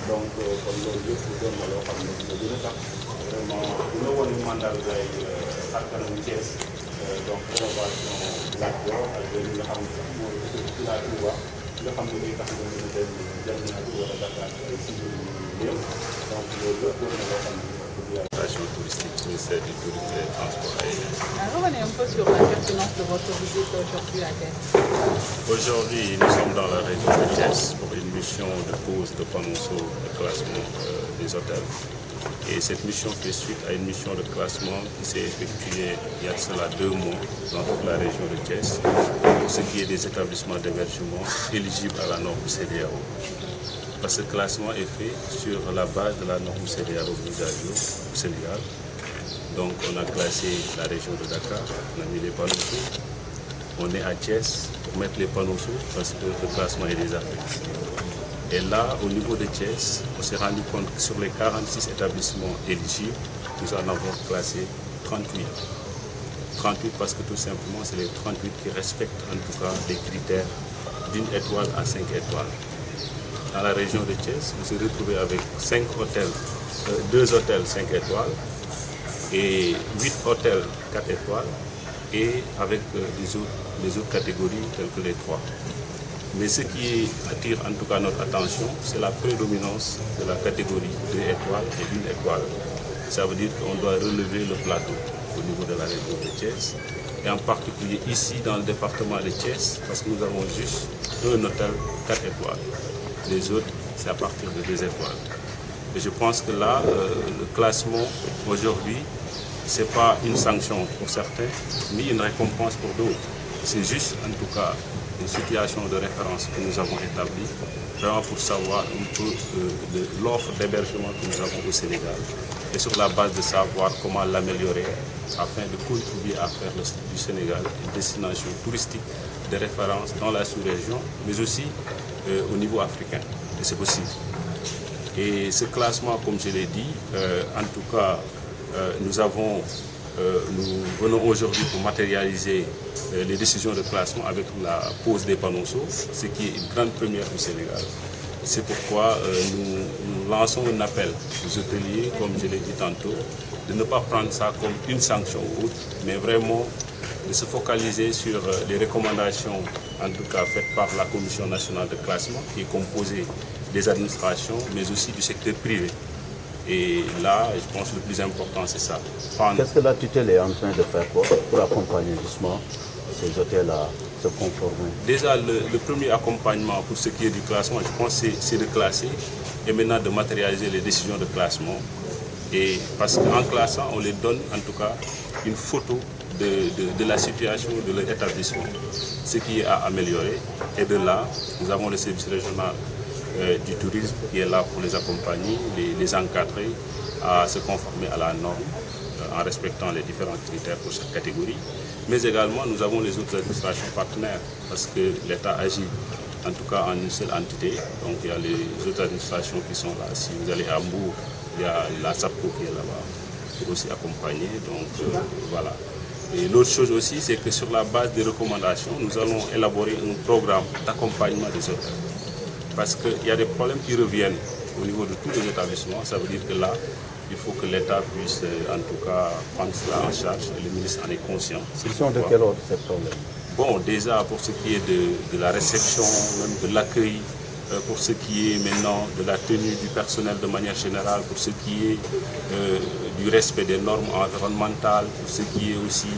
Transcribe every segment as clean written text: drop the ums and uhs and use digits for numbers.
donc kon loolu yëpp doon na loo xam ne dina gën a tax vraiment dina wane mandargaay xar kanamu Thiès donc rénovation laaj boo ak li nga xam ne sax mooy la Touba nga xam ne day tax nga mën a dem Diamniadio wala Dakar ay séjour yu néew donc loolu yëpp doon na loo xam ne touristique, ministère du tourisme et des transports aériens. Revenez un peu sur la pertinence de votre visite aujourd'hui à Thiès. Aujourd'hui, nous sommes dans la région de Thiès pour une mission de pose de panneaux de classement des hôtels. Et cette mission fait suite à une mission de classement qui s'est effectuée il y a cela 2 mois dans toute la région de Thiès pour ce qui est des établissements d'hébergement éligibles à la norme CEDEAO. Ce classement est fait sur la base de la norme CEDEAO au Sénégal. Donc on a classé la région de Dakar, on a mis les panneaux sous. On est à Thiès pour mettre les panneaux sous parce que le classement est déjà fait. Et là, au niveau de Thiès, on s'est rendu compte que sur les 46 établissements éligibles, nous en avons classé 38. 38 parce que tout simplement, c'est les 38 qui respectent en tout cas les critères d'1 étoile à 5 étoiles. Dans la région de Thiès, on s'est retrouvé avec 2 hôtels 5 étoiles et 8 hôtels 4 étoiles et avec les autres catégories telles que les 3. Mais ce qui attire en tout cas notre attention, c'est la prédominance de la catégorie 2 étoiles et 1 étoile. Ça veut dire qu'on doit relever le plateau au niveau de la région de Thiès et en particulier ici dans le département de Thiès parce que nous avons juste un hôtel 4 étoiles. Les autres, c'est à partir de 2 étoiles. Et je pense que là, le classement aujourd'hui, ce n'est pas une sanction pour certains, ni une récompense pour d'autres. C'est juste, en tout cas, une situation de référence que nous avons établie, vraiment pour savoir un peu l'offre d'hébergement que nous avons au Sénégal, et sur la base de savoir comment l'améliorer, afin de contribuer à faire du Sénégal une destination touristique de référence dans la sous-région, mais aussi au niveau africain, et c'est possible. Et ce classement, comme je l'ai dit, en tout cas, nous venons aujourd'hui pour matérialiser les décisions de classement avec la pose des panneaux chauds, ce qui est une grande première au Sénégal. C'est pourquoi nous lançons un appel aux hôteliers, comme je l'ai dit tantôt, de ne pas prendre ça comme une sanction ou autre, mais vraiment de se focaliser sur les recommandations, en tout cas faites par la Commission nationale de classement, qui est composée des administrations, mais aussi du secteur privé. Et là, je pense que le plus important, c'est ça. Qu'est-ce que la tutelle est en train de faire pour accompagner justement ces hôtels à se conformer? Déjà, le premier accompagnement pour ce qui est du classement, je pense que c'est de classer et maintenant de matérialiser les décisions de classement. Et parce qu'en classant, on les donne en tout cas une photo de la situation de leur établissement, ce qui est à améliorer. Et de là, nous avons le service régional du tourisme qui est là pour les accompagner, les encadrer à se conformer à la norme en respectant les différents critères pour chaque catégorie. Mais également, nous avons les autres administrations partenaires parce que l'État agit en tout cas en une seule entité. Donc il y a les autres administrations qui sont là. Si vous allez à Hambourg, il y a la SAPCO qui est là-bas pour aussi accompagner. Donc voilà. Et l'autre chose aussi, c'est que sur la base des recommandations, nous allons élaborer un programme d'accompagnement des hôtels. Parce qu'il y a des problèmes qui reviennent au niveau de tous les établissements. Ça veut dire que là, il faut que l'État puisse en tout cas prendre cela en charge. Et le ministre en est conscient. Ils sont de quel ordre ces problèmes? Bon, déjà pour ce qui est de la réception, même de l'accueil, pour ce qui est maintenant de la tenue du personnel de manière générale, pour ce qui est du respect des normes environnementales, pour ce qui est aussi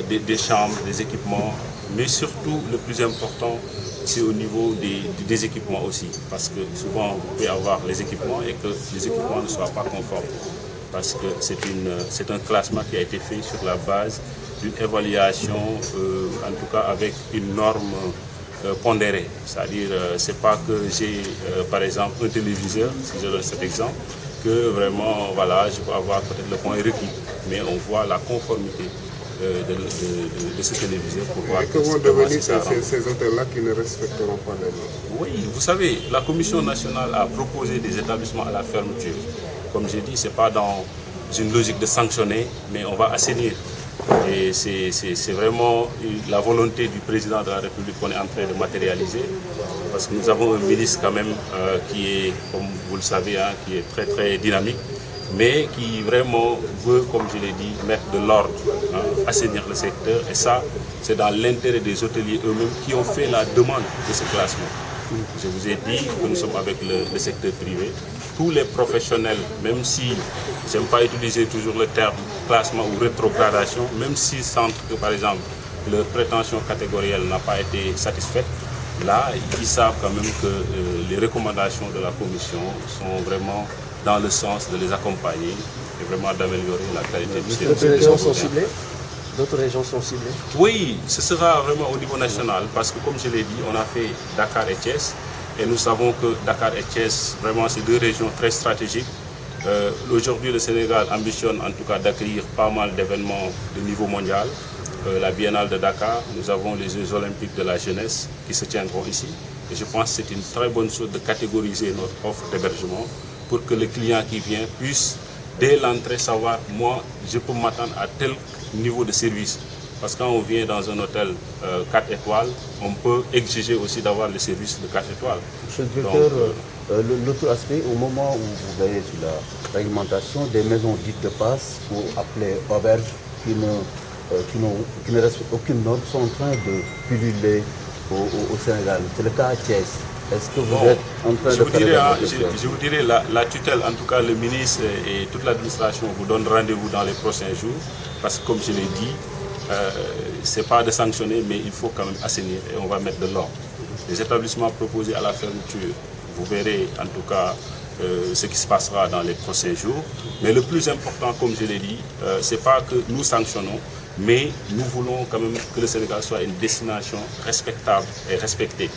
des chambres, des équipements, mais surtout le plus important, c'est au niveau des équipements aussi, parce que souvent vous pouvez avoir les équipements et que les équipements ne soient pas conformes, parce que c'est un classement qui a été fait sur la base d'une évaluation, en tout cas avec une norme pondérée, c'est-à-dire c'est pas que j'ai par exemple un téléviseur, si je donne cet exemple, que vraiment voilà, je peux avoir peut-être le point requis, mais on voit la conformité de ce téléviseur pour voir que vont devenir ces hôtels-là qui ne respecteront pas les normes? Oui, vous savez, la Commission nationale a proposé des établissements à la fermeture. Comme j'ai dit, ce n'est pas dans une logique de sanctionner, mais on va assainir. Et c'est vraiment la volonté du président de la République qu'on est en train de matérialiser, parce que nous avons un ministre quand même qui est, comme vous le savez, hein, qui est très très dynamique, mais qui vraiment veut, comme je l'ai dit, mettre de l'ordre, hein, assainir le secteur. Et ça, c'est dans l'intérêt des hôteliers eux-mêmes qui ont fait la demande de ce classement. Je vous ai dit que nous sommes avec le secteur privé. Tous les professionnels, même si, je n'aime pas utiliser toujours le terme classement ou rétrogradation, même s'ils sentent que, par exemple, leur prétention catégorielle n'a pas été satisfaite, là, ils savent quand même que les recommandations de la Commission sont vraiment dans le sens de les accompagner et vraiment d'améliorer la qualité du service. D'autres régions sont ciblées? D'autres régions sont ciblées? Oui, ce sera vraiment au niveau national parce que, comme je l'ai dit, on a fait Dakar et Thiès. Et nous savons que Dakar et Thiès, vraiment, c'est deux régions très stratégiques. Aujourd'hui, le Sénégal ambitionne en tout cas d'accueillir pas mal d'événements de niveau mondial. La Biennale de Dakar, nous avons les Jeux Olympiques de la jeunesse qui se tiendront ici. Et je pense que c'est une très bonne chose de catégoriser notre offre d'hébergement pour que le client qui vient puisse, dès l'entrée, savoir, moi, je peux m'attendre à tel niveau de service. Parce que quand on vient dans un hôtel 4 étoiles, on peut exiger aussi d'avoir le service de 4 étoiles. Monsieur le directeur, l'autre aspect, au moment où vous voyez sur la réglementation des maisons dites de passe, pour appeler auberges, qui ne respectent aucune norme, sont en train de pulluler au Sénégal. C'est le cas à Thiès. Est-ce que vous êtes en train de faire je vous dirais, la tutelle, en tout cas le ministre et toute l'administration vous donnent rendez-vous dans les prochains jours. Parce que comme je l'ai dit, ce n'est pas de sanctionner, mais il faut quand même assainir et on va mettre de l'ordre. Les établissements proposés à la fermeture, vous verrez en tout cas ce qui se passera dans les prochains jours. Mais le plus important, comme je l'ai dit, ce n'est pas que nous sanctionnons, mais nous voulons quand même que le Sénégal soit une destination respectable et respectée.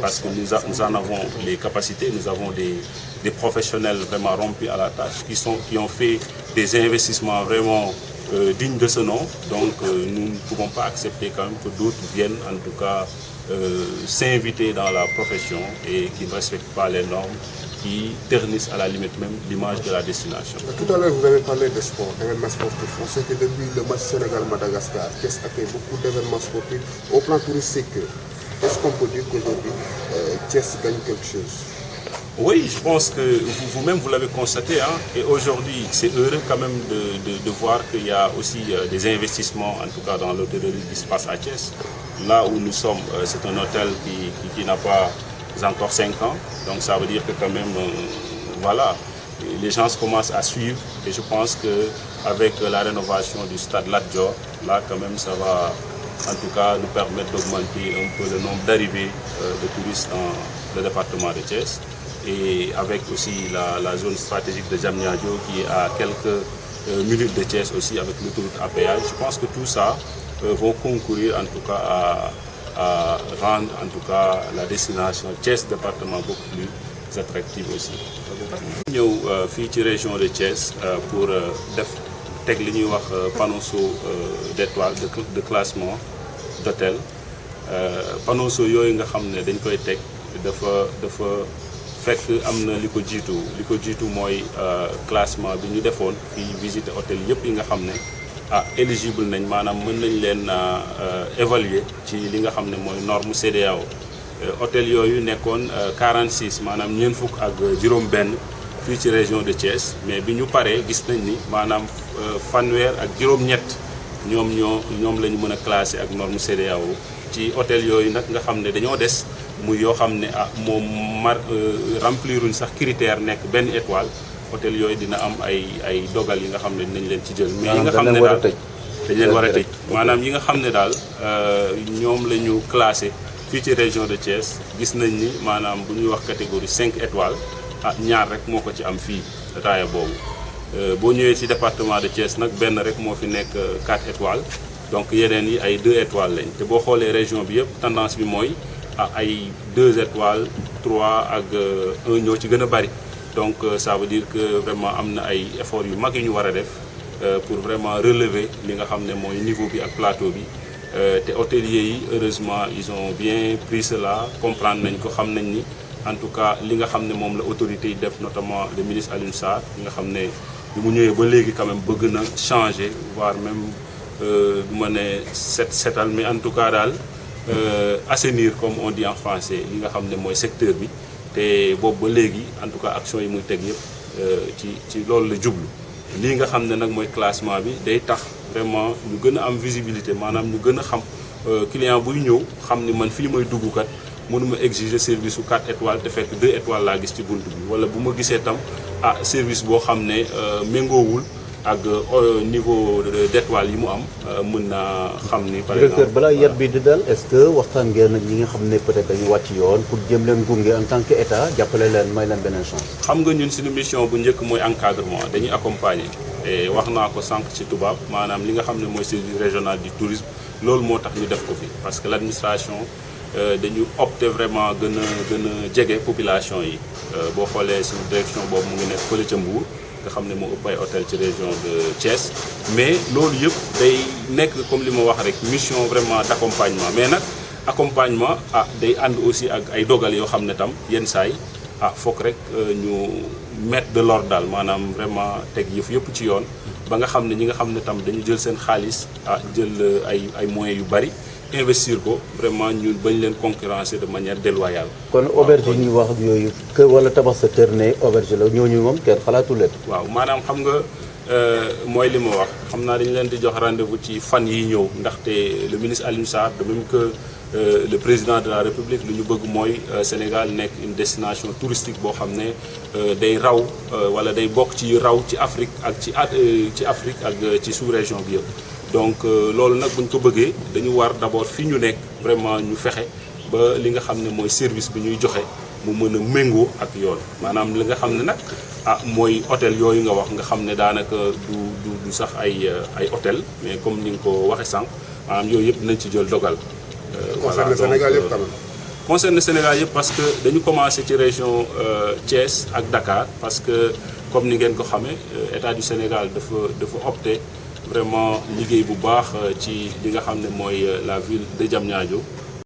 Parce que nous en avons les capacités, nous avons des professionnels vraiment rompus à la tâche, qui ont fait des investissements vraiment dignes de ce nom. Donc nous ne pouvons pas accepter quand même que d'autres viennent en tout cas s'inviter dans la profession et qui ne respectent pas les normes, qui ternissent à la limite même l'image de la destination. Tout à l'heure, vous avez parlé de sport, d'événements sportifs. On sait que depuis le match Sénégal-Madagascar, Thiès accueille beaucoup d'événements sportifs. Au plan touristique, est-ce qu'on peut dire qu'aujourd'hui, Thiès gagne quelque chose? Oui, je pense que vous-même, vous l'avez constaté. Hein, et aujourd'hui, c'est heureux quand même de voir qu'il y a aussi des investissements, en tout cas dans l'hôtellerie qui se passe à Thiès. Là où nous sommes, c'est un hôtel qui n'a pas encore 5 ans. Donc ça veut dire que quand même, voilà, les gens commencent à suivre. Et je pense qu'avec la rénovation du stade Lat Dior, là quand même, ça va en tout cas nous permettre d'augmenter un peu le nombre d'arrivées de touristes dans le département de Thiès. Et avec aussi la zone stratégique de Diamniadio qui est à quelques minutes de Thiès aussi avec l'autoroute à péage. Je pense que tout ça vont concourir en tout cas à rendre en tout cas la destination Thiès département beaucoup plus attractive aussi. Nous sommes dans la région de Thiès pour teg li ñuy wax panneau d'étoiles de classement d'hôtel panneau yooyu nga xam ne dañ koy teg dafa fekk am na li ko jiitu mooy classement bi ñu defoon fii visiter hôtel yëpp yi nga xam ne éligible nañ maanaam mën nañ leen évaluer ci li nga xam ne mooy norme CEDEAO hôtel yooyu nekkoon 46 maanaam ñeent fukk ak juróom-benn fii ci région de Thiès mais bi ñu paree gis nañ ni maanaam fanweer ak juróom-ñett ñoom la ñu mën a classé ak norme CEDEAO ci hôtel yooyu nag nga xam ne dañoo des muy yoo xam ne moom rempliruñ sax critère nekk benn étoile hôtel yooyu dina am ay dogal yi nga xam ne dinañ leen ci jël. mais yi nga xam ne daal dañ leen war a tëj maanaam yi nga xam ne daal ñoom la ñu classé fii ci région de Thiès gis nañ ni maanaam bu ñuy wax catégorie 5 étoiles ñaar rek moo ko ci am fii taaya boobu. boo ñëwee ci département de Thiès nag benn rek moo fi nekk 4 étoiles donc yeneen yi ay 2 étoiles lañ te boo xoolee région bi yëpp tendance bi mooy ay 2 étoiles 3 ak 1 ñoo ci gën a bari donc ça veut dire que vraiment am na ay efforts yu mag yu ñu war a def pour vraiment relever li nga xam ne mooy niveau bi ak plateau bi te hôteliers yi heureusement ils ont bien pris cela comprendre nañ ko xam nañ ni en tout cas li nga xam ne moom la autorité yi def notamment le ministre Alioune Sarr li nga xam ne bi mu ñëwee ba léegi quand même bëgg na changer voire même du ma ne setal mais en tout cas daal assainir comme on dit en français li nga xam ne mooy secteur bi te boobu ba léegi en tout cas action yi muy teg yëpp ci loolu la jublu lii nga xam ne nag mooy classement bi day tax vraiment ñu gën a am visibilité maanaam ñu gën a xam client buy ñëw xam ni man fii may dugg kat mënuma exiger service su 4 étoiles te fekk 2 étoiles laa gis ci bunt bi wala bu ma gisee tam service boo xam ne méngoowul ak niveau d'étoiles yi mu am mën naa xam ni. par exemple directeur balaa yat bi di dal est-ce que waxtaan ngeen ak ñi nga xam ne peut-être dañu wàcc yoon pour jëm leen gunge en tant que état jàppale leen may leen beneen chance. xam nga ñun suñu mission bu njëkk mooy encadrement dañuy accompagner et wax naa ko sànq ci tubaab maanaam li nga xam ne mooy service régional du tourisme loolu moo tax ñu def ko fi parce que l'administration dañu opter vraiment gën a jege population yi boo xoolee suñu direction boobu mu ngi nekk fële ca Mbour nga xam ne moo ëpp ay hôtel ci région de Thiès mais loolu yëpp day nekk comme li ma wax rek mission vraiment d'accompagnement mais nag accompagnement day ànd aussi ak ay dogal yoo xam ne tam yenn saay foog rek ñu mettre de l'ordre daal maanaam vraiment teg yëpp ci yoon ba nga xam ne ñi nga xam ne tam dañu jël seen xaalis jël ay moyens yu bari investir ko vraiment ñun bañ leen concurrencer de manière déloyale. kon auberge yi ñuy wax ak yooyu kër wala tabax sa kër ne auberge la ñooñu moom kenn xalaatu leen. waaw maanaam xam nga mooy li ma wax xam naa dañu leen di jox rendez-vous ci fan yi ñëw ndaxte le ministre Alioune Sarr de même que le président de la République lu ñu bëgg mooy Sénégal nekk une destination touristique boo xam ne day raw wala day bokk ci raw ci Afrique ak ci Afrique ak ci sous-région bi yëpp. donc loolu nag bu ñu ko bëggee dañu war d'abord fi ñu nekk vraiment ñu fexe ba li nga xam ne mooy service bi ñuy joxe mu mën a méngoo ak yoon maanaam li nga xam ne nag mooy hôtel yooyu nga wax nga xam ne daanaka du sax ay hôtel mais comme ni nga ko waxee sànq maanaam yooyu yëpp dinañ ci jël dogal. concerne Sénégal yëpp quand même. concerne Sénégal yëpp parce que dañu commencé ci région Thiès ak Dakar parce que comme ni ngeen ko xamee état du Sénégal dafa opté vraiment liggéey bu baax ci li nga xam ne mooy la ville de Diamniadio